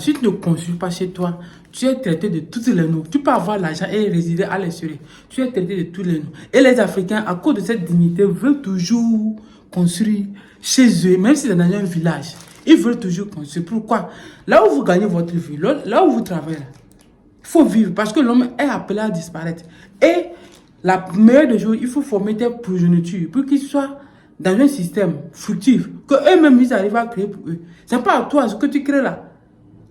Si tu ne construis pas chez toi, tu es traité de toutes les noms. Tu peux avoir l'argent et résider à l'extérieur. Tu es traité de tous les noms. Et les Africains, à cause de cette dignité, veulent toujours construire chez eux, même si c'est dans un village. Ils veulent toujours construire. Pourquoi? Là où vous gagnez votre vie, là où vous travaillez, il faut vivre parce que l'homme est appelé à disparaître. Et la meilleure des choses, il faut former des progénitures pour qu'ils soient dans un système fructif, que eux-mêmes ils arrivent à créer pour eux. C'est pas à toi ce que tu crées là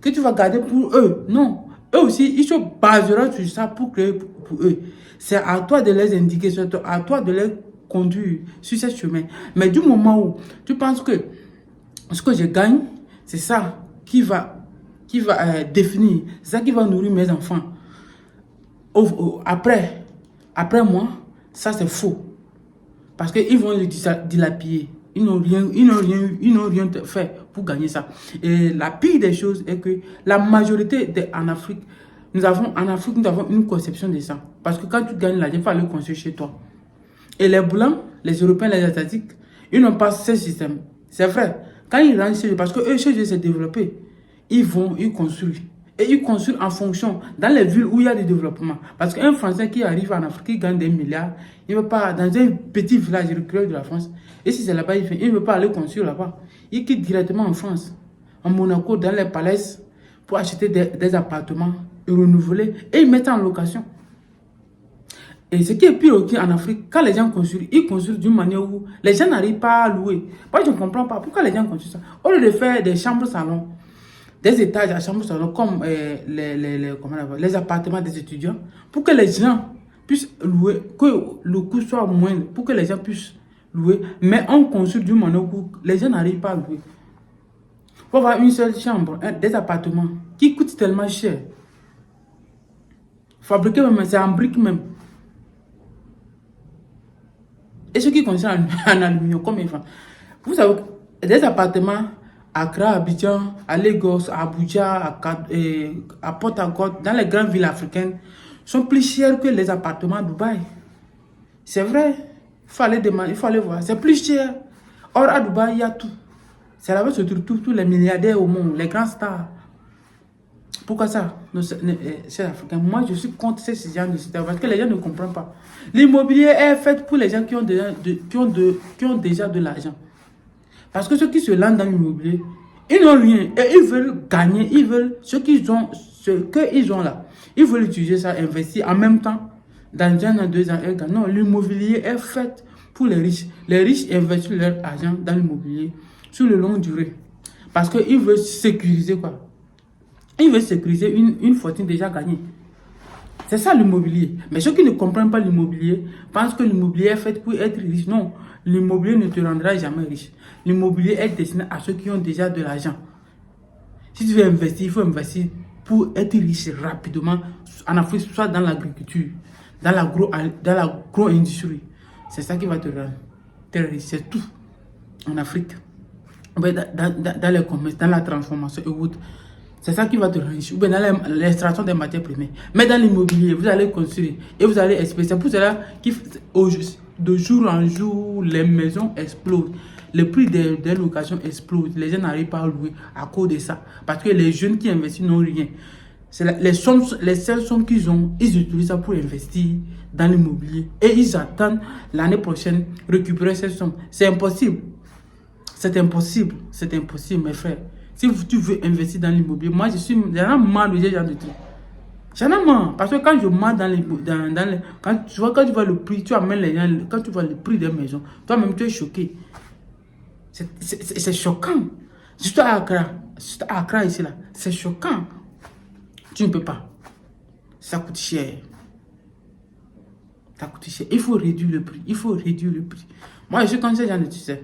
que tu vas garder pour eux. Non. Eux aussi, ils se baseront sur ça pour créer pour eux. C'est à toi de les indiquer, c'est à toi de les conduire sur ce chemin. Mais du moment où tu penses que ce que je gagne, c'est ça qui va définir, c'est ça qui va nourrir mes enfants. Après moi, ça c'est faux. Parce qu'ils vont le dilapider. Ils n'ont rien fait pour gagner ça. Et la pire des choses est que la majorité en Afrique, nous avons une conception de ça. Parce que quand tu gagnes l'argent, il faut aller construire chez toi. Et les Blancs, les Européens, les Asiatiques, ils n'ont pas ce système. C'est vrai. Quand ils rentrent chez eux, parce que eux, chez eux, c'est développé, ils construisent. Et ils construisent en fonction, dans les villes où il y a du développement. Parce qu'un Français qui arrive en Afrique, qui gagne des milliards, il ne va pas dans un petit village reculé de la France. Et si c'est là-bas, il ne veut pas aller construire là-bas. Il quitte directement en France, en Monaco, dans les palais, pour acheter des appartements et renouveler. Et ils mettent en location. Et ce qui est pire aussi en Afrique, quand les gens construisent, ils construisent d'une manière où les gens n'arrivent pas à louer. Moi, je ne comprends pas pourquoi les gens construisent ça. Au lieu de faire des chambres-salons, des étages à chambre-salon, comme les appartements des étudiants, pour que les gens puissent louer, que le coût soit moindre, pour que les gens puissent louer. Mais on construit d'une manière où les gens n'arrivent pas à louer. Il faut avoir une seule chambre, des appartements qui coûtent tellement cher. Fabriquer même, c'est en briques même. Et ceux qui concernent en aluminium, comme ils font. Vous savez, des appartements à Accra, à Abidjan, à Lagos, à Abuja, à Port-Harcourt, dans les grandes villes africaines, sont plus chers que les appartements à Dubaï. C'est vrai. Il faut aller demander, il faut aller voir. C'est plus cher. Or, à Dubaï, il y a tout. C'est là-bas que se trouvent tous les milliardaires au monde, les grands stars. Pourquoi ça, c'est africain? Moi, je suis contre ce genre de système parce que les gens ne comprennent pas. L'immobilier est fait pour les gens qui ont déjà de l'argent. Parce que ceux qui se lancent dans l'immobilier, ils n'ont rien et ils veulent gagner, ils veulent ce qu'ils ont là. Ils veulent utiliser ça, investir en même temps. Dans 1 an, 2 ans, ils gagnent. Non, l'immobilier est fait pour les riches. Les riches investissent leur argent dans l'immobilier sur le long durée. Parce qu'ils veulent sécuriser quoi. Ils veulent sécuriser une fortune déjà gagnée. C'est ça l'immobilier. Mais ceux qui ne comprennent pas l'immobilier pensent que l'immobilier est fait pour être riche. Non, l'immobilier ne te rendra jamais riche. L'immobilier est destiné à ceux qui ont déjà de l'argent. Si tu veux investir, il faut investir pour être riche rapidement en Afrique, soit dans l'agriculture, dans l'agro-industrie. C'est ça qui va te rendre très riche. C'est tout en Afrique. Dans les commerces, dans la transformation et autres. C'est ça qui va te rendre riche. Ou bien dans l'extraction des matières premières. Mais dans l'immobilier, vous allez construire et vous allez espérer. C'est pour cela que de jour en jour, les maisons explosent. Le prix des locations explose. Les gens n'arrivent pas à louer à cause de ça. Parce que les jeunes qui investissent n'ont rien. Les seules sommes qu'ils ont, ils utilisent ça pour investir dans l'immobilier. Et ils attendent l'année prochaine récupérer ces sommes. C'est impossible. C'est impossible. C'est impossible, mes frères. Si tu veux investir dans l'immobilier, moi j'en ai marre de ce genre de trucs. J'en ai marre. Parce que quand je marre quand tu vois le prix, tu amènes les gens, quand tu vois le prix des maisons, toi-même tu es choqué. C'est choquant. Surtout à Accra ici là, c'est choquant. Tu ne peux pas. Ça coûte cher. Ça coûte cher. Il faut réduire le prix. Il faut réduire le prix. Moi je suis contre ce genre de tu sais.